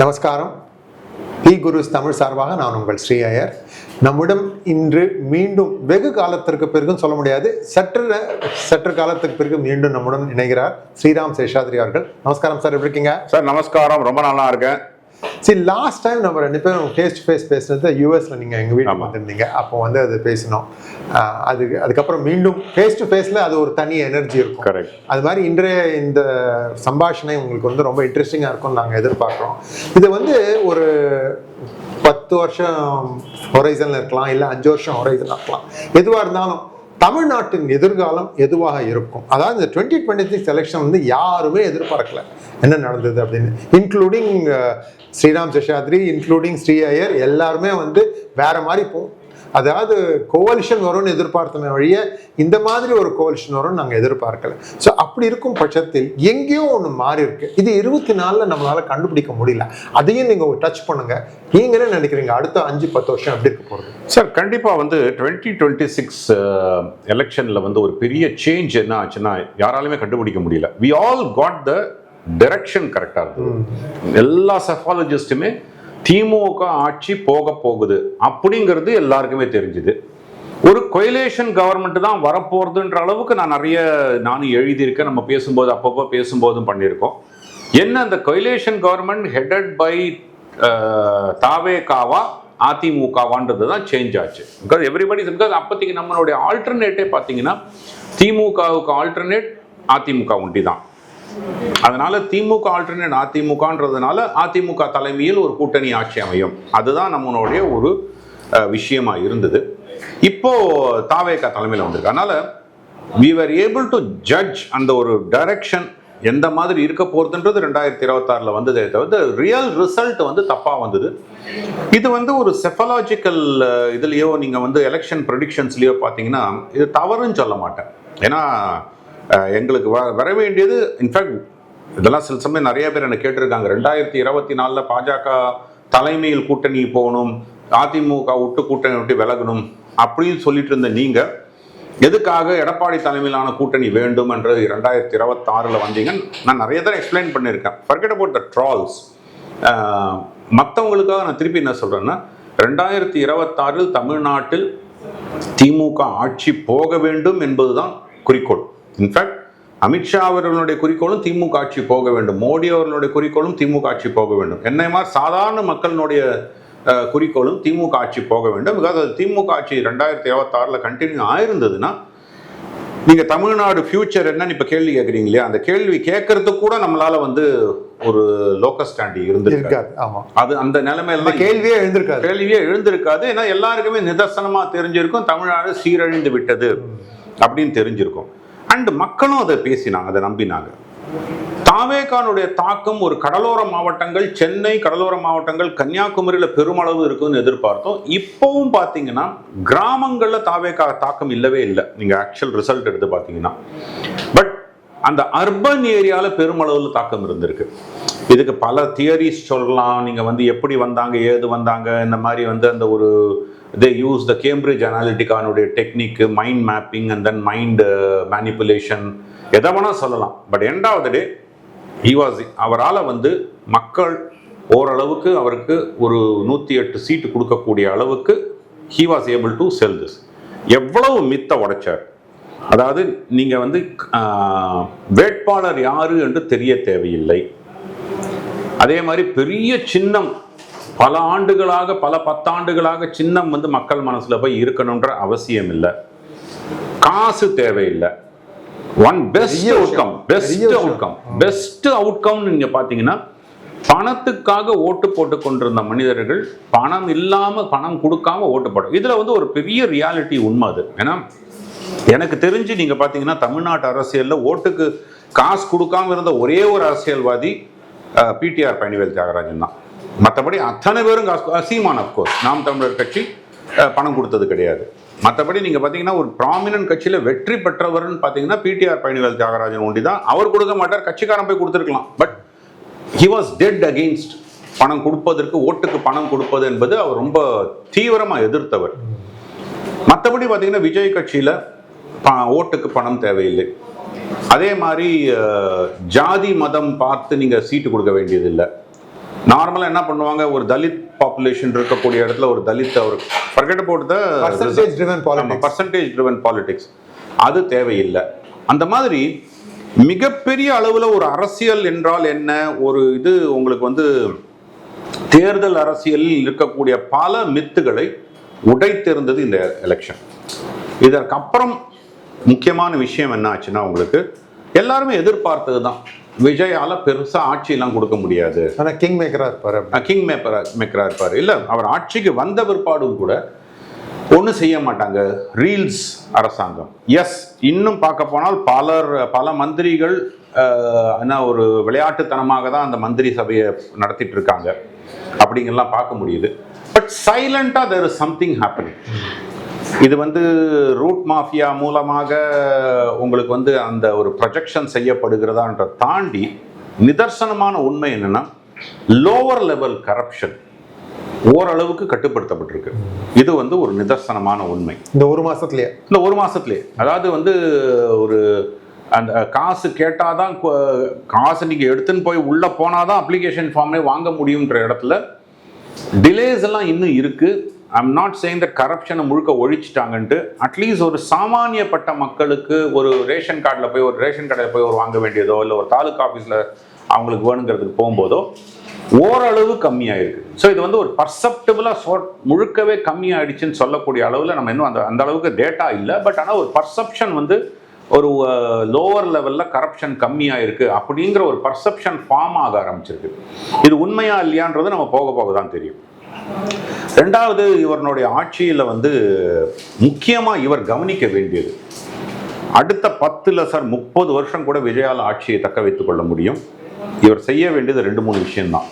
நமஸ்காரம். பி குருஸ் தமிழ் சார்பாக நான் உங்கள் ஸ்ரீ ஐயர். நம்மிடம் இன்று மீண்டும் வெகு காலத்திற்கு பிறகும் சொல்ல முடியாது, சற்று காலத்துக்கு பிறகு மீண்டும் நம்முடன் இணைகிறார் ஸ்ரீராம் சேஷாத்ரி அவர்கள். நமஸ்காரம் சார், எப்படி இருக்கீங்க? சார் நமஸ்காரம், ரொம்ப நல்லா இருக்கேன். சரி, லாஸ்ட் டைம் நம்ம ரெண்டு பேரும் ஃபேஸ் டு ஃபேஸ் பேசுனது யூஎஸ்ல நீங்கள் எங்கள் வீட்டுக்கு வந்திருந்தீங்க. அப்போ வந்து அது பேசினோம். அதுக்கப்புறம் மீண்டும் ஃபேஸ் டு ஃபேஸில் அது ஒரு தனி எனர்ஜி இருக்கும். கரெக்ட். அது மாதிரி இன்றைய இந்த சம்பாஷணை உங்களுக்கு வந்து ரொம்ப இன்ட்ரெஸ்டிங்காக இருக்கும்னு நாங்கள் எதிர்பார்க்குறோம். இது வந்து ஒரு 10 வருஷம் ஹொரைசனில் இருக்கலாம், இல்லை 5 வருஷம் ஹொரைசனில் இருக்கலாம். எதுவாக இருந்தாலும் தமிழ்நாட்டின் எதிர்காலம் எதுவாக இருக்கும்? அதாவது இந்த 2026 எலெக்ஷன் வந்து யாருமே எதிர்பார்க்கல என்ன நடந்தது அப்படின்னு, இன்க்ளூடிங் ஸ்ரீராம் சேஷாத்ரி, இன்க்ளூடிங் ஸ்ரீ ஐயர். எல்லாருமே வந்து வேற மாதிரி போகும். அதாவது கோவலிஷன் வரும்னு எதிர்பார்த்தமே வழிய இந்த மாதிரி ஒரு கோவலிஷன் வரும்னு நாங்கள் எதிர்பார்க்கல. ஸோ அப்படி இருக்கும் பட்சத்தில் எங்கேயோ ஒன்று மாறி இருக்கு. இது 24 நம்மளால கண்டுபிடிக்க முடியல. அதையும் நீங்கள் டச் பண்ணுங்க. நீங்க என்ன நினைக்கிறீங்க, அடுத்த 5-10 வருஷம் எப்படி இருக்க போகிறது? சார் கண்டிப்பாக வந்து 2026 எலெக்ஷனில் வந்து ஒரு பெரிய சேஞ்ச் என்ன ஆச்சுன்னா யாராலுமே கண்டுபிடிக்க முடியல. We all got the direction கரெக்டாக இருக்குது. எல்லா செஃபாலஜிஸ்ட்டுமே திமுக ஆட்சி போக போகுது அப்படிங்கிறது எல்லாருக்குமே தெரிஞ்சுது. ஒரு கொயலேஷன் கவர்மெண்ட் தான் வரப்போறதுன்ற அளவுக்கு நானும் எழுதியிருக்கேன். நம்ம பேசும்போது அப்பப்போ பேசும்போதும் பண்ணியிருக்கோம். என்ன அந்த கொயலேஷன் கவர்மெண்ட் ஹெடட் பை தாவேகாவா அதிமுகவான்றது தான் சேஞ்ச் ஆச்சு. பிகாஸ் எவ்ரிபடி, பிகாஸ் அப்போதைக்கு நம்மளுடைய ஆல்டர்னேட்டே பார்த்தீங்கன்னா திமுகவுக்கு ஆல்டர்னேட் அதிமுக ஒண்டி தான். அதனால திமுக ஆல்டர்னேட் அதிமுகன்றதுனால அதிமுக தலைமையில் ஒரு கூட்டணி ஆட்சி அமையும். அதுதான் நம்மளுடைய ஒரு விஷயமா இருந்தது. இப்போ தாவேகா தலைமையில் வந்திருக்கு. அதனால we were able to judge அந்த ஒரு டைரக்ஷன் எந்த மாதிரி இருக்க போறதுன்றது 2026 வந்ததே தவிர ரியல் ரிசல்ட் வந்து தப்பா வந்தது. இது வந்து ஒரு செஃபலாஜிக்கல் இதுலயோ நீங்க வந்து எலெக்ஷன் ப்ரெடிக்ஷன்ஸ்லயோ பார்த்தீங்கன்னா இது தவறுன்னு சொல்ல மாட்டேன். ஏன்னா எங்களுக்கு வர வேண்டியது, இன்ஃபேக்ட் இதெல்லாம் சில சமயம் நிறைய பேர் என்ன கேட்டிருக்காங்க, 2024 பாஜக தலைமையில் கூட்டணி போகணும், அதிமுக விட்டு கூட்டணி விட்டு விலகணும் அப்படின்னு சொல்லிட்டு இருந்த நீங்க எதுக்காக எடப்பாடி தலைமையிலான கூட்டணி வேண்டும் என்றது 2026 வந்தீங்க. நான் நிறைய தடவை எக்ஸ்பிளைன் பண்ணியிருக்கேன். Forget about the trolls. மற்றவங்களுக்காக நான் திருப்பி என்ன சொல்றேன்னா, 2026 தமிழ்நாட்டில் திமுக ஆட்சி போக வேண்டும் என்பதுதான் குறிக்கோள். இன்ஃபேக்ட் அமித்ஷா அவர்களுடைய குறிக்கோளும் திமுக ஆட்சி போக வேண்டும், மோடி அவர்களுடைய குறிக்கோளும் திமுக ஆட்சி போக வேண்டும், என்னை மாதிரி சாதாரண மக்களினுடைய குறிக்கோளும் திமுக ஆட்சி போக வேண்டும். பிகாஸ் அது திமுக ஆட்சி 2026 கண்டினியூ ஆயிருந்ததுன்னா நீங்க தமிழ்நாடு ஃபியூச்சர் என்னன்னு இப்ப கேள்வி கேட்குறீங்க இல்லையா, அந்த கேள்வி கேட்கறதுக்கு கூட நம்மளால வந்து ஒரு லோக்கல் ஸ்டாண்ட் இருந்திருக்காது. அது அந்த நிலைமையில கேள்வியே எழுந்திருக்காது. ஏன்னா எல்லாருக்குமே நிதர்சனமா தெரிஞ்சிருக்கும் தமிழ்நாடு சீரழிந்து விட்டது அப்படின்னு தெரிஞ்சிருக்கும். அண்ட் மக்களும் அதை பேசினாங்க, அதை நம்பினாங்க. தாவேகானுடைய தாக்கம் ஒரு கடலோர மாவட்டங்கள், சென்னை கடலோர மாவட்டங்கள், கன்னியாகுமரியில் பெருமளவு இருக்குன்னு எதிர்பார்த்தோம். இப்போவும் பார்த்தீங்கன்னா கிராமங்கள்ல தாவேகா தாக்கம் இல்லவே இல்லை. நீங்க ஆக்சுவல் ரிசல்ட் எடுத்து பார்த்தீங்கன்னா, பட் அந்த அர்பன் ஏரியால பெருமளவில் தாக்கம் இருந்திருக்கு. இதுக்கு பல தியரிஸ் சொல்லலாம். நீங்க வந்து எப்படி வந்தாங்க, ஏது வந்தாங்க, இந்த மாதிரி வந்து அந்த ஒரு they use the Cambridge Analytica technique, mind mapping and then mind manipulation, எதை வேணா சொல்லலாம். பட் எண்ட் ஆஃப் த டே அவரால் வந்து மக்கள் ஓரளவுக்கு அவருக்கு ஒரு 108 சீட்டு கொடுக்கக்கூடிய அளவுக்கு he was able to sell this. எவ்வளவு மித்த உடைச்சார். அதாவது நீங்க வந்து வேட்பாளர் யாரு என்று தெரிய தேவையில்லை. அதே மாதிரி பெரிய சின்னம் பல ஆண்டுகளாக, பல 10 ஆண்டுகளாக சின்னம் வந்து மக்கள் மனசுல போய் இருக்கணும்ன்ற அவசியம் இல்லை. காசு தேவையில்லை. பெஸ்ட் அவுட்கம் நீங்க பாத்தீங்கன்னா, பணத்துக்காக ஓட்டு போட்டு கொண்டிருந்த மனிதர்கள் பணம் இல்லாம, பணம் கொடுக்காம ஓட்டு போட, இதுல வந்து ஒரு பெரிய ரியாலிட்டி உண்மை அது. ஏன்னா எனக்கு தெரிஞ்சு நீங்க பாத்தீங்கன்னா தமிழ்நாட்டு அரசியல்ல ஓட்டுக்கு காசு கொடுக்காம இருந்த ஒரே ஒரு அரசியல்வாதி பிடிஆர் பழனிவேல் தியாகராஜன் தான். மற்றபடி அத்தனை பேரும் சீமான், அப்கோர்ஸ் நாம் தமிழர் கட்சி பணம் கொடுத்தது கிடையாது. மற்றபடி நீங்க பாத்தீங்கன்னா ஒரு ப்ராமினன்ட் கட்சியில வெற்றி பெற்றவர்னு பாத்தீங்கன்னா பிடிஆர் பழனிவேல் தியாகராஜன் ஒண்டி தான். அவர் கொடுக்க மாட்டார், கட்சிக்காரன் போய் கொடுத்துருக்கலாம். But he was dead against பணம் கொடுப்பதற்கு, ஓட்டுக்கு பணம் கொடுப்பது என்பது அவர் ரொம்ப தீவிரமா எதிர்த்தவர். மற்றபடி பாத்தீங்கன்னா விஜய் கட்சியில ஓட்டுக்கு பணம் தேவையில்லை. அதே மாதிரி ஜாதி மதம் பார்த்து நீங்க சீட்டு கொடுக்க வேண்டியதில்லை. நார்மலா என்ன பண்ணுவாங்க, ஒரு தலித் பாப்புலேஷன் இருக்கக்கூடிய இடத்துல ஒரு தலித் அவர் forget about the percentage driven politics, அது தேவையில்லை. அந்த மாதிரி மிகப்பெரிய அளவுல ஒரு அரசியல் என்றால் என்ன, ஒரு இது உங்களுக்கு வந்து தேர்தல் அரசியலில் இருக்கக்கூடிய பல மித்துகளை உடைத்தெறிந்தது இந்த எலெக்ஷன். இதற்கப்புறம் முக்கியமான விஷயம் என்ன ஆச்சுன்னா, உங்களுக்கு எல்லாருமே எதிர்பார்த்தது தான், விஜயால பெருசா ஆட்சியெல்லாம் கொடுக்க முடியாது, கிங் மேக்கரா இருப்பாரு. இல்ல, அவர் ஆட்சிக்கு வந்த பிற்பாடும் கூட ஒன்றும் செய்ய மாட்டாங்க, ரீல்ஸ் அரசாங்கம். எஸ், இன்னும் பார்க்க போனால் பல மந்திரிகள் என்ன ஒரு விளையாட்டுத்தனமாக தான் அந்த மந்திரி சபையை நடத்திட்டு இருக்காங்க அப்படிங்கெல்லாம் பார்க்க முடியுது. பட் சைலண்டா தேர் இஸ் சம்திங் ஹேப்பனிங். இது வந்து ரூட் மாஃபியா மூலமாக உங்களுக்கு வந்து அந்த ஒரு ப்ரொஜெக்ஷன் செய்யப்படுகிறதான்ற தாண்டி நிதர்சனமான உண்மை என்னன்னா, லோவர் லெவல் கரப்ஷன் ஓரளவுக்கு கட்டுப்படுத்தப்பட்டிருக்கு. இது வந்து ஒரு நிதர்சனமான உண்மை. இந்த ஒரு மாசத்துலயே அதாவது வந்து ஒரு அந்த காசு கேட்டாதான், காசு நீங்க எடுத்துன்னு போய் உள்ள போனாதான் அப்ளிகேஷன் ஃபார்மே வாங்க முடியும்ன்ற இடத்துல டிலேஸ் எல்லாம் இன்னும் இருக்கு. ஐம் நாட் சேயிங் தட் கரப்ஷனை முழுக்க ஒழிச்சிட்டாங்கன்ட்டு. அட்லீஸ்ட் ஒரு சாமானியப்பட்ட மக்களுக்கு ஒரு ரேஷன் கடையில் போய் ஒரு வாங்க வேண்டியதோ, இல்லை ஒரு தாலுக்கா ஆஃபீஸில் அவங்களுக்கு வேணுங்கிறதுக்கு போகும்போதோ ஓரளவு கம்மியாயிருக்கு. ஸோ இது வந்து ஒரு பர்செப்டபிளாக முழுக்கவே கம்மியாயிடுச்சுன்னு சொல்லக்கூடிய அளவில் நம்ம இன்னும் அந்த அளவுக்கு டேட்டா இல்லை. பட் ஆனால் ஒரு பர்செப்ஷன் வந்து ஒரு லோவர் லெவலில் கரப்ஷன் கம்மியாயிருக்கு அப்படிங்கிற ஒரு பர்செப்ஷன் ஃபார்ம் ஆக ஆரம்பிச்சிருக்கு. இது உண்மையா இல்லையான்றது நம்ம போக போக தான் தெரியும். ரெண்டாவது, இவருடைய ஆட்சியில் வந்து முக்கியமாக இவர் கவனிக்க வேண்டியது, அடுத்த 30 வருஷம் கூட விஜயால ஆட்சியை தக்க வைத்துக் கொள்ள முடியும். இவர் செய்ய வேண்டியது 2-3 விஷயம்தான்.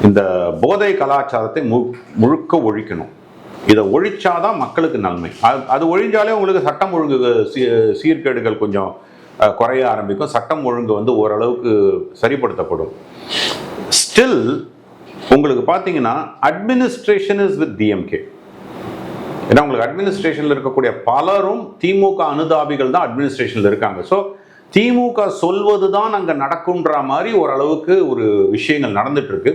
இந்த போதை கலாச்சாரத்தை முழுக்க ஒழிக்கணும். இதை ஒழிச்சாதான் மக்களுக்கு நன்மை. அது ஒழிஞ்சாலே உங்களுக்கு சட்டம் ஒழுங்கு சீர்கேடுகள் கொஞ்சம் குறைய ஆரம்பிக்கும். சட்டம் ஒழுங்கு வந்து ஓரளவுக்கு சரிப்படுத்தப்படும். ஸ்டில் உங்களுக்கு பார்த்தீங்கன்னா அட்மினிஸ்ட்ரேஷன் இஸ் வித் டிஎம்கே. ஏன்னா உங்களுக்கு அட்மினிஸ்ட்ரேஷனில் இருக்கக்கூடிய பலரும் திமுக அனுதாபிகள் தான் அட்மினிஸ்ட்ரேஷனில் இருக்காங்க. ஸோ திமுக சொல்வது தான் அங்கே நடக்கும்ன்ற மாதிரி ஓரளவுக்கு ஒரு விஷயங்கள் நடந்துட்டு இருக்கு.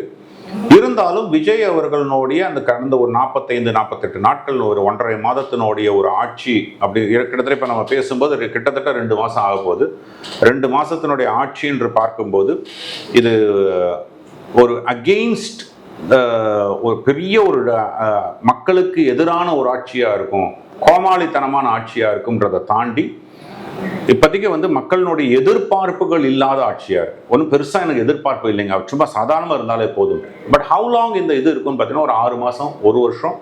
இருந்தாலும் விஜய் அவர்களுடைய அந்த கடந்த ஒரு 45-48 நாட்கள், ஒரு 1.5 மாதத்தினுடைய ஒரு ஆட்சி அப்படி கிட்டத்தட்ட இப்போ நம்ம பேசும்போது கிட்டத்தட்ட 2 மாதம் ஆக போகுது. 2 மாதத்தினுடைய ஆட்சி என்று பார்க்கும்போது இது ஒரு அகெயின்ஸ்ட் ஒரு பெரிய ஒரு மக்களுக்கு எதிரான ஒரு ஆட்சியாக இருக்கும், கோமாளித்தனமான ஆட்சியாக இருக்கும்ன்றதை தாண்டி இப்போதைக்கு வந்து மக்களினுடைய எதிர்பார்ப்புகள் இல்லாத ஆட்சியாக இருக்கு. ஒன்றும் பெருசாக எனக்கு எதிர்பார்ப்பு இல்லைங்க, சும்மா சாதாரணமாக இருந்தாலே போதும். பட் ஹவு லாங் இந்த இது இருக்குன்னு பார்த்தீங்கன்னா ஒரு 6 மாதம் 1 வருஷம்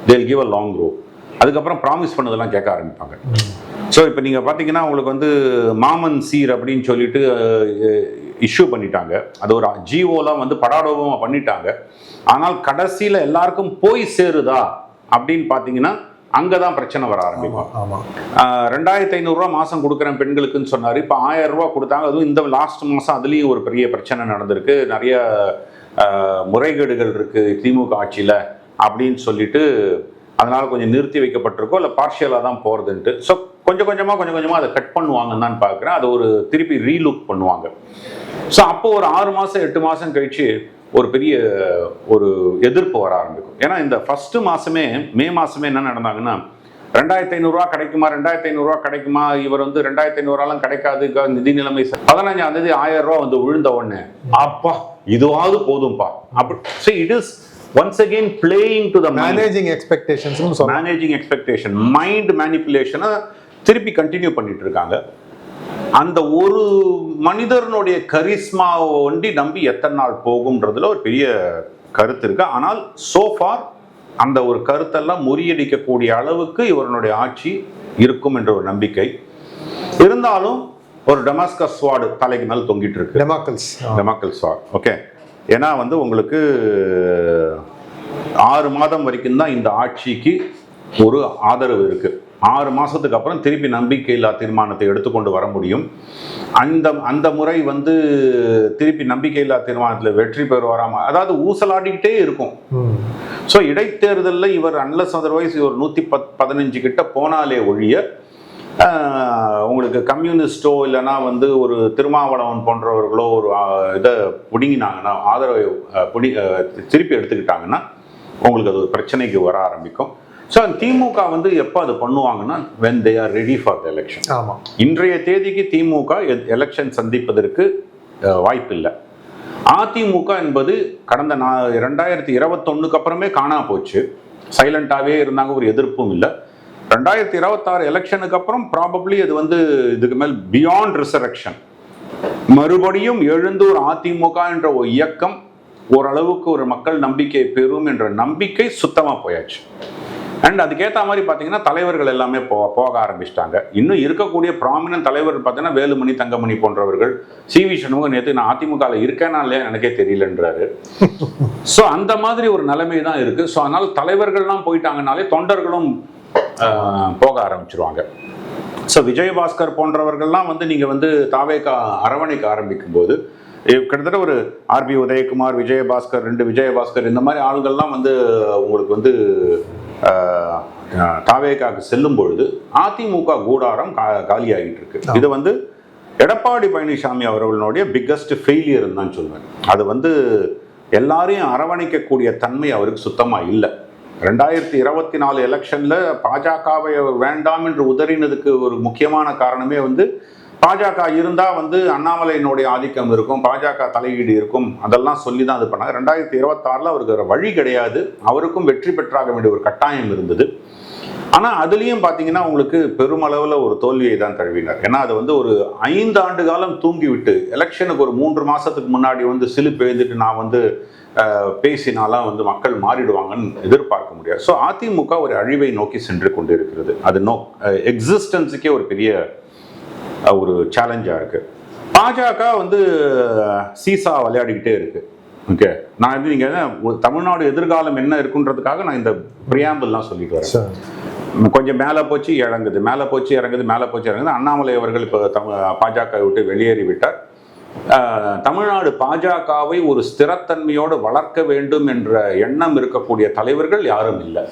they'll give a long road. அதுக்கப்புறம் ப்ராமிஸ் பண்ணதெல்லாம் கேட்க ஆரம்பிப்பாங்க. ஸோ இப்போ நீங்கள் பார்த்தீங்கன்னா உங்களுக்கு வந்து மாமன் சீர் அப்படின்னு சொல்லிட்டு இஷ்யூ பண்ணிட்டாங்க. அது ஒரு ஜிஓலாம் வந்து படாடோபமாக பண்ணிட்டாங்க. ஆனால் கடைசியில் எல்லாருக்கும் போய் சேருதா அப்படின்னு பார்த்தீங்கன்னா அங்கே தான் பிரச்சனை வர ஆரம்பிக்கும். 2500 ரூபா மாதம் கொடுக்குறேன் பெண்களுக்குன்னு சொன்னார். இப்போ 1000 ரூபா கொடுத்தாங்க. அதுவும் இந்த லாஸ்ட் மாதம் அதுலேயும் ஒரு பெரிய பிரச்சனை நடந்திருக்கு. நிறைய முறைகேடுகள் இருக்குது திமுக ஆட்சியில் அப்படின்னு சொல்லிட்டு அதனால் கொஞ்சம் நிறுத்தி வைக்கப்பட்டிருக்கோம், இல்லை பார்ஷியலாக தான் போகிறதுன்ட்டு. ஸோ கொஞ்சம் கொஞ்சமாக அதை கட் பண்ணுவாங்கன்னு தான் பார்க்குறேன். அதை ஒரு திருப்பி ரீலுக் பண்ணுவாங்க. ஸோ அப்போ ஒரு 6 மாதம் 8 மாதம் கழிச்சு ஒரு பெரிய ஒரு எதிர்ப்பு வர ஆரம்பிக்கும். ஏன்னா இந்த ஃபர்ஸ்ட் மாதமே மே மாதமே என்ன நடந்தாங்கன்னா, 2500 ரூபா கிடைக்குமா, 2500 ரூபா கிடைக்குமா, இவர் வந்து 2500 ரூபாலாம் கிடைக்காது, நிதி நிலைமை 15ஆம் தேதி 1000 ரூபா வந்து விழுந்த உடனே அப்பா இதுவாவது போதும்பா அப்படி. So it is once again playing to the managing expectation mind manipulation திருப்பி கண்டினியூ பண்ணிட்டு இருக்காங்க. அந்த ஒரு மனிதனுடைய கரிஸ்மாவை ஒண்டி நம்பி எத்தனை நாள் போகும்ன்றதுல ஒரு பெரிய கருத்து இருக்கு. ஆனால் சோஃபார் அந்த ஒரு கருத்தெல்லாம் முறியடிக்கக்கூடிய அளவுக்கு இவருடைய ஆட்சி இருக்கும் என்ற ஒரு நம்பிக்கை இருந்தாலும் ஒரு டெமாஸ்கஸ் ஸ்வார்டு தலைக்கு மேல் தொங்கிட்டு இருக்கு. டெமாக்கல் ஸ்வார்டு. ஓகே, ஏன்னா வந்து உங்களுக்கு 6 மாதம் வரைக்கும் தான் இந்த ஆட்சிக்கு ஒரு ஆதரவு இருக்கு. 6 மாசத்துக்கு அப்புறம் திருப்பி நம்பிக்கையில்லா தீர்மானத்தை எடுத்துக்கொண்டு வர முடியும். அந்த முறை வந்து திருப்பி நம்பிக்கையில்லா தீர்மானத்தில் வெற்றி பெறுவாராம, அதாவது ஊசலாடிக்கிட்டே இருக்கும். ஸோ இடைத்தேர்தலில் இவர் அன்லஸ் அதர்வைஸ் இவர் 115 கிட்ட போனாலே ஒழிய உங்களுக்கு கம்யூனிஸ்டோ இல்லைன்னா வந்து ஒரு திருமாவளவன் போன்றவர்களோ ஒரு இதை பிடுங்கினாங்கன்னா, ஆதரவை திருப்பி எடுத்துக்கிட்டாங்கன்னா உங்களுக்கு அது ஒரு பிரச்சனைக்கு வர ஆரம்பிக்கும். ஸோ திமுக வந்து எப்போ அது பண்ணுவாங்கன்னா when they are ready for the election. ஆமாம், இன்றைய தேதிக்கு திமுக எலெக்ஷன் சந்திப்பதற்கு வாய்ப்பு இல்லை. அதிமுக என்பது கடந்த 2021 அப்புறமே காணா போச்சு. சைலண்டாகவே இருந்தாங்க, ஒரு எதிர்ப்பும் இல்லை. 2026 எலெக்ஷனுக்கு அப்புறம் ப்ராபப்ளி அது வந்து இதுக்கு மேல் பியாண்ட் ரிசரக்ஷன், மறுபடியும் எழுந்து ஒரு அதிமுக என்ற ஒரு இயக்கம் ஓரளவுக்கு ஒரு மக்கள் நம்பிக்கை பெறும் என்ற நம்பிக்கை சுத்தமாக போயாச்சு. அண்ட் அதுக்கேற்ற மாதிரி பார்த்தீங்கன்னா தலைவர்கள் எல்லாமே போக ஆரம்பிச்சிட்டாங்க. இன்னும் இருக்கக்கூடிய ப்ராமினன்ட் தலைவர்கள் பார்த்தீங்கன்னா வேலுமணி, தங்கமணி போன்றவர்கள். சி.வி. சண்முகம் நேற்று நான் அதிமுகவில் இருக்கேனா இல்லையா எனக்கே தெரியலன்றாரு. ஸோ அந்த மாதிரி ஒரு நிலைமை தான் இருக்கு. ஸோ அதனால் தலைவர்கள்லாம் போயிட்டாங்கனாலே தொண்டர்களும் போக ஆரம்பிச்சிருவாங்க. ஸோ விஜயபாஸ்கர் போன்றவர்கள்லாம் வந்து நீங்கள் வந்து தாவேகா அரவணைக்க ஆரம்பிக்கும் போது கிட்டத்தட்ட ஒரு ஆர்பி உதயகுமார், விஜயபாஸ்கர், 2 விஜயபாஸ்கர், இந்த மாதிரி ஆளுகள்லாம் வந்து உங்களுக்கு வந்து தாவேகாவுக்கு செல்லும் பொழுது அதிமுக கூடாரம் காலியாகிட்டு இருக்கு. இது வந்து எடப்பாடி பழனிசாமி அவர்களுடைய பிக்கஸ்ட் ஃபெயிலியர் தான் சொல்லுவேன். அது வந்து எல்லாரையும் அரவணைக்கக்கூடிய தன்மை அவருக்கு சுத்தமாக இல்லை. 2024 எலெக்ஷன்ல பாஜகவை வேண்டாம் என்று உதறினதுக்கு ஒரு முக்கியமான காரணமே வந்து பாஜக இருந்தா வந்து அண்ணாமலையினுடைய ஆதிக்கம் இருக்கும், பாஜக தலையீடு இருக்கும், அதெல்லாம் சொல்லி தான் இது பண்ணாங்க. 2026 அவருக்கு வழி கிடையாது, அவருக்கும் வெற்றி பெற்றாக வேண்டிய ஒரு கட்டாயம் இருந்தது. ஆனால் அதுலேயும் பார்த்தீங்கன்னா உங்களுக்கு பெருமளவில் ஒரு தோல்வியை தான் தழுவினார். ஏன்னா அது வந்து ஒரு 5 ஆண்டு காலம் தூங்கி விட்டு எலெக்ஷனுக்கு ஒரு 3 மாதத்துக்கு முன்னாடி வந்து சிலிப்பு எழுந்துட்டு நான் வந்து பேசினாலாம் வந்து மக்கள் மாறிடுவாங்கன்னு எதிர்பார்க்க முடியாது. ஸோ அதிமுக ஒரு அழிவை நோக்கி சென்று கொண்டு இருக்கிறது. அது எக்ஸிஸ்டன்ஸுக்கே ஒரு பெரிய ஒரு சேலஞ்சாக இருக்குது. பாஜக வந்து சீசா விளையாடிக்கிட்டே இருக்கு. ஓகே, நான் வந்து நீங்கள் தமிழ்நாடு எதிர்காலம் என்ன இருக்குன்றதுக்காக நான் இந்த பிரியாம்பிள்லாம் சொல்லிட்டு வரேன். கொஞ்சம் மேலே போச்சு இறங்குது, மேலே போச்சு இறங்குது, மேலே போச்சு இறங்குது. அண்ணாமலை அவர்கள் இப்போ பாஜக விட்டு வெளியேறிவிட்டார். தமிழ்நாடு பாஜகவை ஒரு ஸ்திரத்தன்மையோடு வளர்க்க வேண்டும் என்ற எண்ணம் இருக்கக்கூடிய தலைவர்கள் யாரும் இல்லை.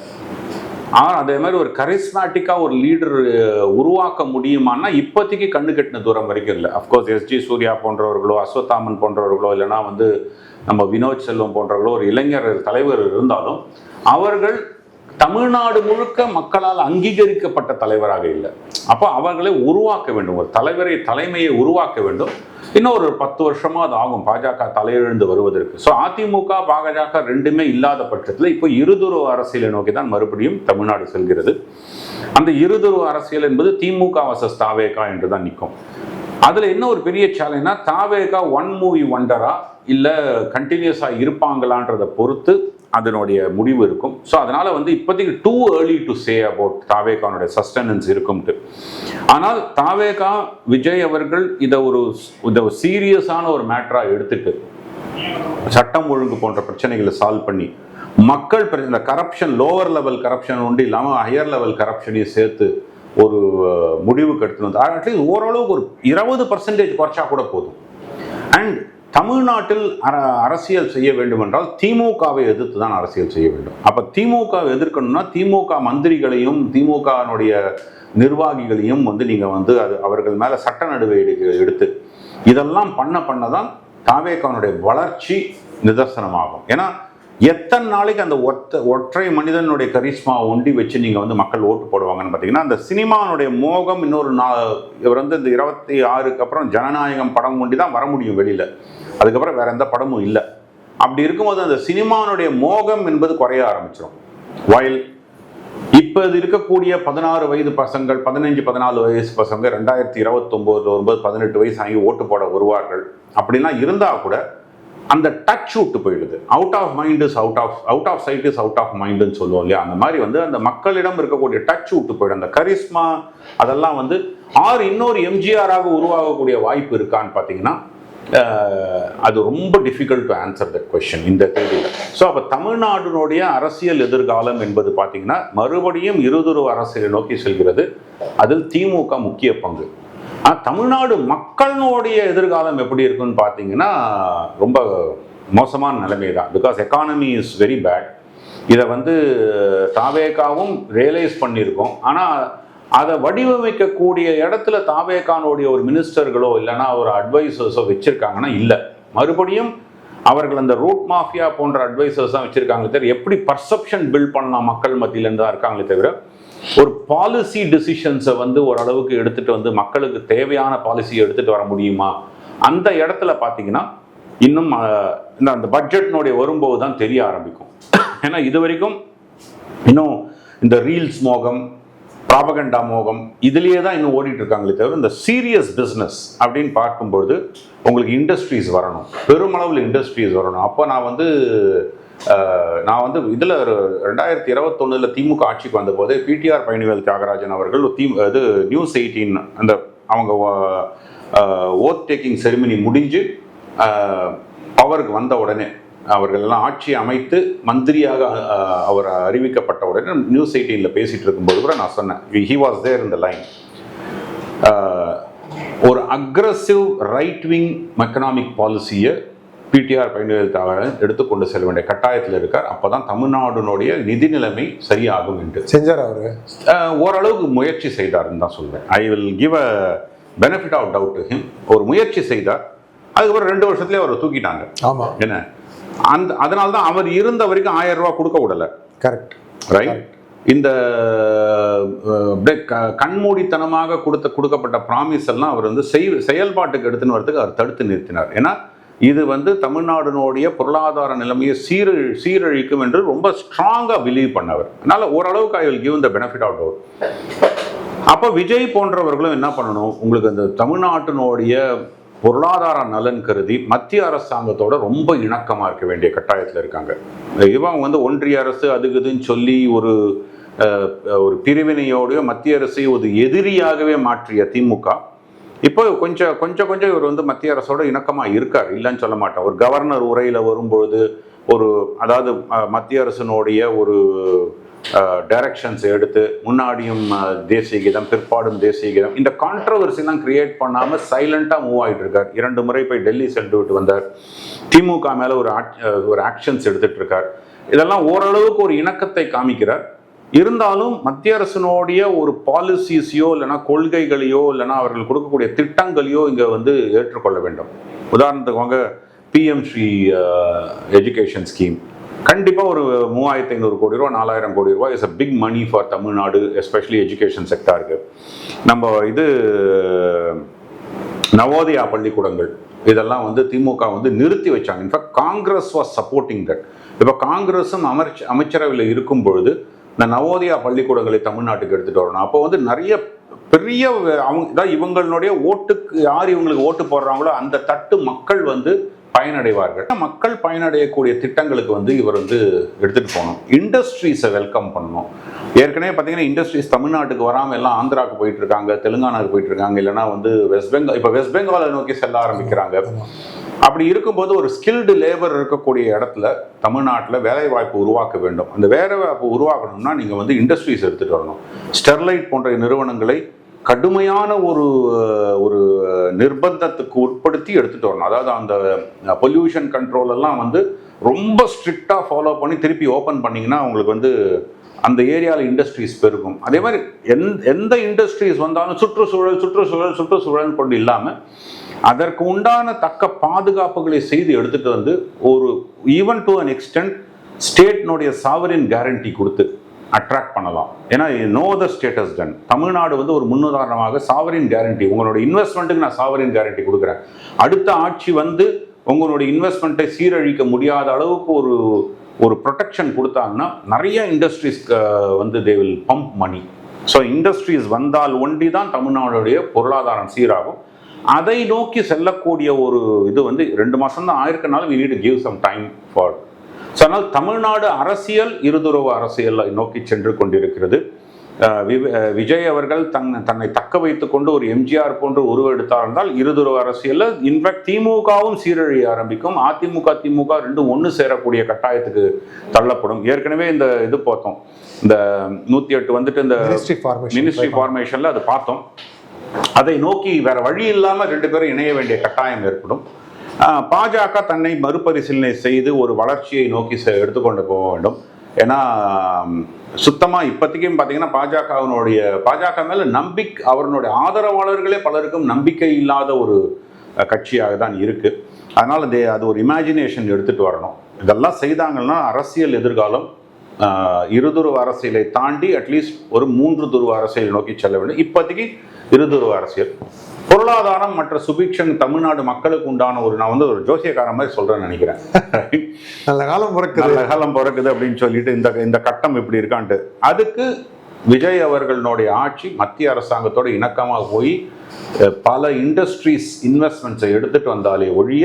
ஆனால் அதே மாதிரி ஒரு கரிஸ்மேட்டிக்காக ஒரு லீடர் உருவாக்க முடியுமான்னா இப்போதைக்கு கண்ணு கட்டின தூரம் வரைக்கும் இல்லை. அஃப்கோர்ஸ் எஸ்ஜி சூர்யா போன்றவர்களோ, அஸ்வத்தாமன் போன்றவர்களோ, இல்லைனா வந்து நம்ம வினோத் செல்வம் போன்றவர்களோ ஒரு இளைஞர் தலைவர் இருந்தாலும் அவர்கள் தமிழ்நாடு முழுக்க மக்களால் அங்கீகரிக்கப்பட்ட தலைவராக இல்லை. அப்போ அவர்களை உருவாக்க வேண்டும், ஒரு தலைமையை உருவாக்க வேண்டும். இன்னும் ஒரு 10 வருஷமா அது ஆகும் பாஜக தலையெழுந்து வருவதற்கு. ஸோ அதிமுக பாஜக ரெண்டுமே இல்லாத பட்சத்தில் இப்போ இருதுருவ அரசியலை நோக்கி தான் மறுபடியும் தமிழ்நாடு செல்கிறது. அந்த இருதுருவ அரசியல் என்பது திமுக வர்சஸ் தாவேகா என்று தான் நிற்கும். அதில் என்ன ஒரு பெரிய சேலஞ்ச்னா தாவேகா ஒன் மூவி ஒண்டரா இல்லை கண்டினியூஸாக இருப்பாங்களான்றதை பொறுத்து அதனுடைய முடிவு இருக்கும். ஸோ அதனால் வந்து இப்போதைக்கு too early to say about தாவேகானுடைய சஸ்டெனன்ஸ் இருக்கும்ட்டு. ஆனால் தாவேகா விஜய் அவர்கள் இதை ஒரு சீரியஸான ஒரு மேட்டராக எடுத்துட்டு சட்டம் ஒழுங்கு போன்ற பிரச்சனைகளை சால்வ் பண்ணி மக்கள் இந்த கரப்ஷன், லோவர் லெவல் கரப்ஷன் ஒன்று இல்லாமல் ஹையர் லெவல் கரப்ஷனையும் சேர்த்து ஒரு முடிவுக்கு எடுத்துன்னு வந்து அட்லீஸ்ட் ஓரளவுக்கு ஒரு 20% குறைச்சா கூட போதும். அண்ட் தமிழ்நாட்டில் அரசியல் செய்ய வேண்டும் என்றால் திமுகவை எதிர்த்து தான் அரசியல் செய்ய வேண்டும். அப்போ திமுகவை எதிர்க்கணும்னா திமுக மந்திரிகளையும் திமுகனுடைய நிர்வாகிகளையும் வந்து நீங்கள் வந்து அவர்கள் மேலே சட்ட நடவடிக்கை எடுத்து இதெல்லாம் பண்ண தான் தாவேகானுடைய வளர்ச்சி நிதர்சனமாகும். ஏன்னா எத்தனை நாளைக்கு அந்த ஒற்றை மனிதனுடைய கரிஸ்மா ஒண்டி வச்சு நீங்கள் வந்து மக்கள் ஓட்டு போடுவாங்கன்னு பார்த்தீங்கன்னா அந்த சினிமானுடைய மோகம் இன்னொரு இவர் வந்து இந்த 26க்கு அப்புறம் ஜனநாயகம் படம் ஒண்டி தான் வர முடியும் வெளியில், அதுக்கப்புறம் வேற எந்த படமும் இல்லை. அப்படி இருக்கும்போது அந்த சினிமானுடைய மோகம் என்பது குறைய ஆரம்பிச்சிடும். வயல் இப்போ இருக்கக்கூடிய 16 வயது பசங்கள், 15-14 வயசு பசங்க 2029 வரும்போது 18 வயசு ஆகி ஓட்டு போட வருவார்கள். அப்படிலாம் இருந்தால் கூட அந்த டச் விட்டு போயிடுது. Out of mind is out of sight is out of மைண்டுன்னு சொல்லுவோம் இல்லையா, அந்த மாதிரி வந்து அந்த மக்களிடம் இருக்கக்கூடிய டச் விட்டு போயிடும். அந்த கரிஸ்மா அதெல்லாம் வந்து இன்னொரு எம்ஜிஆராக உருவாகக்கூடிய வாய்ப்பு இருக்கான்னு பார்த்தீங்கன்னா அது ரொம்ப difficult to answer that question இந்த தேதியில். ஸோ அப்போ தமிழ்நாட்டினுடைய அரசியல் எதிர்காலம் என்பது பார்த்தீங்கன்னா மறுபடியும் இருதுருவ அரசியலை நோக்கி செல்கிறது. அதில் திமுக முக்கிய பங்கு. தமிழ்நாடு மக்களுடைய எதிர்காலம் எப்படி இருக்குன்னு பார்த்தீங்கன்னா ரொம்ப மோசமான நிலைமை தான். Because economy is very bad. இதை வந்து தாவேகாவும் ரியலைஸ் பண்ணியிருக்கோம். ஆனால் அதை வடிவமைக்கக்கூடிய இடத்துல தாவேகானுடைய ஒரு மினிஸ்டர்களோ இல்லைன்னா ஒரு அட்வைசர்ஸோ வச்சிருக்காங்கன்னா இல்லை. மறுபடியும் அவர்கள் அந்த ரூட் மாஃபியா போன்ற அட்வைசர்ஸ் தான் வச்சிருக்காங்களே தவிர எப்படி பர்செப்ஷன் பில்ட் பண்ணலாம் மக்கள் மத்தியிலேருந்து தான் இருக்காங்களே தவிர ஒரு பாலிசி டிசிஷன்ஸை வந்து ஓரளவுக்கு எடுத்துகிட்டு வந்து மக்களுக்கு தேவையான பாலிசியை எடுத்துகிட்டு வர முடியுமா? அந்த இடத்துல பார்த்தீங்கன்னா இன்னும் அந்த பட்ஜெட்னுடைய வரும்போது தான் தெரிய ஆரம்பிக்கும். ஏன்னா இது வரைக்கும் இன்னும் இந்த ரீல்ஸ் மோகம், ப்ராபகண்டா மோகம் இதுலேயே தான் இன்னும் ஓடிட்டு இருக்காங்களே தவிர இந்த சீரியஸ் பிஸ்னஸ் அப்படின்னு பார்க்கும்பொழுது உங்களுக்கு இண்டஸ்ட்ரீஸ் வரணும், பெருமளவில் இண்டஸ்ட்ரீஸ் வரணும். அப்போ நான் வந்து இதில் 2021 திமுக ஆட்சிக்கு வந்த போது பிடிஆர் பழனிவேல் தியாகராஜன் அவர்கள் இது நியூஸ் 18 அந்த அவங்க ஓத் டேக்கிங் செரிமனி முடிஞ்சு பவருக்கு வந்த உடனே அவர்கள் எல்லாம் ஆட்சி அமைத்து மந்திரியாக அவர் அறிவிக்கப்பட்ட உடனே நியூஸ் 18 பேசிட்டு இருக்கும்போது கூட நான் சொன்னேன், he was there in the line. ஒரு அக்ரஸிவ் ரைட் விங் எக்கனாமிக் பாலிசியை பிடிஆர் பழனிவேல் தியாகராஜன் எடுத்துக்கொண்டு செல்ல வேண்டிய கட்டாயத்தில் இருக்கார். அப்போதான் தமிழ்நாடுனுடைய நிதி நிலைமை சரியாகும் என்று செஞ்சார். அவரு ஓரளவுக்கு முயற்சி செய்தார்ன்னு தான் சொல்வேன். I will give a benefit of doubt to him. ஒரு முயற்சி செய்தார், அதுக்கப்புறம் 2 வருஷத்துலேயே அவரை தூக்கிட்டாங்க. ஆமாம், என்ன அதனால தான் அவர் இருந்த வரைக்கும் 1000 ரூபா கொடுக்க விடலை. Correct, right. இந்த கண்மூடித்தனமாக கொடுக்கப்பட்ட ப்ராமிஸ் எல்லாம் அவர் வந்து செயல்பாட்டுக்கு எடுத்துன்னு வரதுக்கு அவர் தடுத்து நிறுத்தினார். ஏன்னா இது வந்து தமிழ்நாடுனுடைய பொருளாதார நிலைமையை சீரழிக்கும் என்று ரொம்ப ஸ்ட்ராங்காக பிலீவ் பண்ணவர். அதனால ஓரளவுக்கு I will give the benefit of doubt. அப்போ விஜய் போன்றவர்களும் என்ன பண்ணணும், உங்களுக்கு இந்த தமிழ்நாட்டினுடைய பொருளாதார நலன் கருதி மத்திய அரசாங்கத்தோட ரொம்ப இணக்கமாக இருக்க வேண்டிய கட்டாயத்தில் இருக்காங்க. இவங்க வந்து ஒன்றிய அரசு அதுக்குதுன்னு சொல்லி ஒரு பிரிவினையோடைய மத்திய அரசை ஒரு எதிரியாகவே மாற்றிய திமுக இப்போ கொஞ்சம் இவர் வந்து மத்திய அரசோட இணக்கமாக இருக்கார், இல்லைன்னு சொல்ல மாட்டேன். ஒரு கவர்னர் உரையில் வரும்பொழுது அதாவது மத்திய அரசினுடைய ஒரு டைரக்ஷன்ஸ் எடுத்து முன்னாடியும் தேசிய கீதம் பிற்பாடும் தேசிய கீதம் இந்த கான்ட்ரவர்சிலாம் கிரியேட் பண்ணாமல் சைலண்டாக மூவ் ஆகிட்டு இருக்கார். 2 முறை போய் டெல்லி சென்று விட்டு வந்தார். திமுக மேலே ஒரு ஆக்ஷன்ஸ் எடுத்துட்டு இருக்கார். இதெல்லாம் ஓரளவுக்கு ஒரு இணக்கத்தை காமிக்கிறார். இருந்தாலும் மத்திய அரசினுடைய ஒரு பாலிசிஸையோ இல்லைனா கொள்கைகளையோ இல்லைனா அவர்கள் கொடுக்கக்கூடிய திட்டங்களையோ இங்கே வந்து ஏற்றுக்கொள்ள வேண்டும். உதாரணத்துக்கு வாங்க, பிஎம் ஸ்ரீ எஜுகேஷன் ஸ்கீம் கண்டிப்பாக ஒரு 3500 கோடி ரூபா 4000 கோடி ரூபா is a big money for Tamil Nadu, especially education செக்டாருக்கு. நம்ம இது நவோதயா பள்ளிக்கூடங்கள் இதெல்லாம் வந்து திமுக வந்து நிறுத்தி வச்சாங்க. In fact Congress was supporting that. இப்போ காங்கிரஸும் அமைச்சரவையில் இருக்கும் பொழுது இந்த நவோதயா பள்ளிக்கூடங்களை தமிழ்நாட்டுக்கு எடுத்துகிட்டு வரணும். அப்போ வந்து நிறைய பெரிய இவங்களுடைய ஓட்டுக்கு யார் இவங்களுக்கு ஓட்டு போடுறாங்களோ அந்த தட்டு மக்கள் வந்து பயனடைவார்கள். மக்கள் பயனடையக்கூடிய திட்டங்களுக்கு வந்து இவர் வந்து எடுத்துகிட்டு போகணும். இண்டஸ்ட்ரீஸை வெல்கம் பண்ணணும். ஏற்கனவே பார்த்தீங்கன்னா இண்டஸ்ட்ரீஸ் தமிழ்நாட்டுக்கு வராமல் எல்லாம் ஆந்திராவுக்கு போயிட்டு இருக்காங்க, தெலுங்கானாவுக்கு போயிட்டு இருக்காங்க, இல்லைனா வந்து வெஸ்ட் பெங்காலை நோக்கி செல்ல ஆரம்பிக்கிறாங்க. அப்படி இருக்கும்போது ஒரு ஸ்கில்டு லேபர் இருக்கக்கூடிய இடத்துல தமிழ்நாட்டில் வேலைவாய்ப்பு உருவாக்க வேண்டும். அந்த வேலைவாய்ப்பு உருவாக்கணும்னா நீங்கள் வந்து இண்டஸ்ட்ரீஸ் எடுத்துகிட்டு வரணும். ஸ்டெர்லைட் போன்ற நிறுவனங்களை கடுமையான ஒரு நிர்பந்தத்துக்கு உட்படுத்தி எடுத்துகிட்டு வரணும். அதாவது அந்த பொல்யூஷன் கண்ட்ரோல் எல்லாம் வந்து ரொம்ப ஸ்ட்ரிக்டாக ஃபாலோ பண்ணி திருப்பி ஓப்பன் பண்ணிங்கன்னா உங்களுக்கு வந்து அந்த ஏரியாவில் இண்டஸ்ட்ரீஸ் பெருகும். அதே மாதிரி எந்த இண்டஸ்ட்ரீஸ் வந்தாலும் சுற்றுச்சூழல் கொண்டு இல்லாமல் அதற்கு உண்டான தக்க பாதுகாப்புகளை செய்து எடுத்துகிட்டு வந்து ஒரு ஈவன் டு அன் எக்ஸ்டென்ட் ஸ்டேட்னுடைய சாவரின் கேரண்டி கொடுத்து அட்ராக்ட் பண்ணலாம். ஏன்னா no other state has done. Tamil Nadu வந்து ஒரு முன்னுதாரணமாக சாவரின் கேரண்டி, உங்களோட இன்வெஸ்ட்மெண்ட்டுக்கு நான் சாவரின் கேரண்டி கொடுக்குறேன், அடுத்த ஆட்சி வந்து உங்களுடைய இன்வெஸ்ட்மெண்ட்டை சீரழிக்க முடியாத அளவுக்கு ஒரு ப்ரொடெக்ஷன் கொடுத்தாங்கன்னா நிறைய இண்டஸ்ட்ரீஸ் வந்து they will pump money. So industries வந்தால் ஒண்டி தான் தமிழ்நாடுடைய பொருளாதாரம் சீராகும். அதை நோக்கி செல்லக்கூடிய ஒரு இது வந்து 2 மாதம் தான் ஆயிருக்கனால we need to give some time for. So அதனால் தமிழ்நாடு அரசியல் இருதுறவு அரசியலை நோக்கி சென்று கொண்டிருக்கிறது. விஜய் அவர்கள் தன்னை தக்க வைத்துக் கொண்டு ஒரு எம்ஜிஆர் போன்று உருவெடுத்தார் என்றால் இருதுறவு அரசியலில் இன்ஃபேக்ட் திமுகவும் சீரழிய ஆரம்பிக்கும். திமுக ரெண்டும் ஒன்று சேரக்கூடிய கட்டாயத்துக்கு தள்ளப்படும். ஏற்கனவே இந்த இது பார்த்தோம், இந்த 108 வந்துட்டு இந்த மினிஸ்ட்ரி ஃபார்மேஷனில் அது பார்த்தோம். அதை நோக்கி வேற வழி இல்லாமல் 2 பேரும் இணைய வேண்டிய கட்டாயம் ஏற்படும். பாஜக தன்னை மறுபரிசீலனை செய்து ஒரு வளர்ச்சியை நோக்கி எடுத்துக்கொண்டு போக வேண்டும். ஏன்னா சுத்தமாக இப்போதைக்கும் பார்த்தீங்கன்னா பாஜக மேலே அவர்களுடைய ஆதரவாளர்களே பலருக்கும் நம்பிக்கை இல்லாத ஒரு கட்சியாக தான் இருக்கு. அதனால அது ஒரு இமேஜினேஷன் எடுத்துட்டு வரணும். இதெல்லாம் செய்தாங்கன்னா அரசியல் எதிர்காலம் இருதுருவ அரசியலை தாண்டி அட்லீஸ்ட் ஒரு 3 துருவ அரசியலை நோக்கி செல்ல வேண்டும். இப்போதைக்கு இருதுருவ அரசியல். பொருளாதாரம் மற்ற சுபிக்ஷன் தமிழ்நாடு மக்களுக்கு உண்டான நான் ஒரு ஜோசியக்காரன் மாதிரி சொல்றேன்னு நினைக்கிறேன். நல்ல காலம் பிறக்குது அப்படின்னு சொல்லிட்டு இந்த கட்டம் இப்படி இருக்கான்ட்டு, அதுக்கு விஜய் அவர்களுடைய ஆட்சி மத்திய அரசாங்கத்தோட இணக்கமாக போய் பல இண்டஸ்ட்ரீஸ் இன்வெஸ்ட்மெண்ட்ஸை எடுத்துட்டு வந்தாலே ஒழிய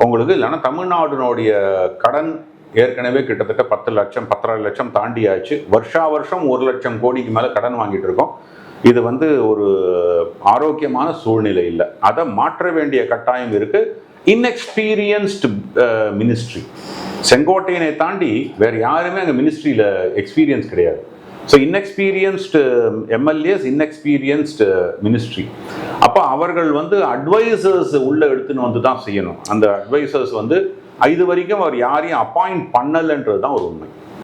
உங்களுக்கு இல்லைன்னா தமிழ்நாடுனுடைய கடன் ஏற்கனவே கிட்டத்தட்ட 10 லட்சம் 10.5 லட்சம் தாண்டியாச்சு. வருஷம் 1 லட்சம் கோடிக்கு மேலே கடன் வாங்கிட்டு இருக்கோம். இது ஒரு ஆரோக்கியமான சூழ்நிலை இல்லை. அதை மாற்ற வேண்டிய கட்டாயம் இருக்கு. இன்எக்ஸ்பீரியன்ஸ்டு மினிஸ்ட்ரி, செங்கோட்டையனை தாண்டி வேற யாருமே அங்கே மினிஸ்ட்ரியில் எக்ஸ்பீரியன்ஸ் கிடையாது. So inexperienced MLAs, inexperienced ministry. அப்போ அவர்கள் அட்வைசர்ஸ் உள்ள எடுத்துன்னு வந்து தான் செய்யணும். அந்த அட்வைசர்ஸ் இது வரைக்கும் அவர் யாரையும் அப்பாயிண்ட் பண்ணலைன்றது தான் ஒரு உண்மை.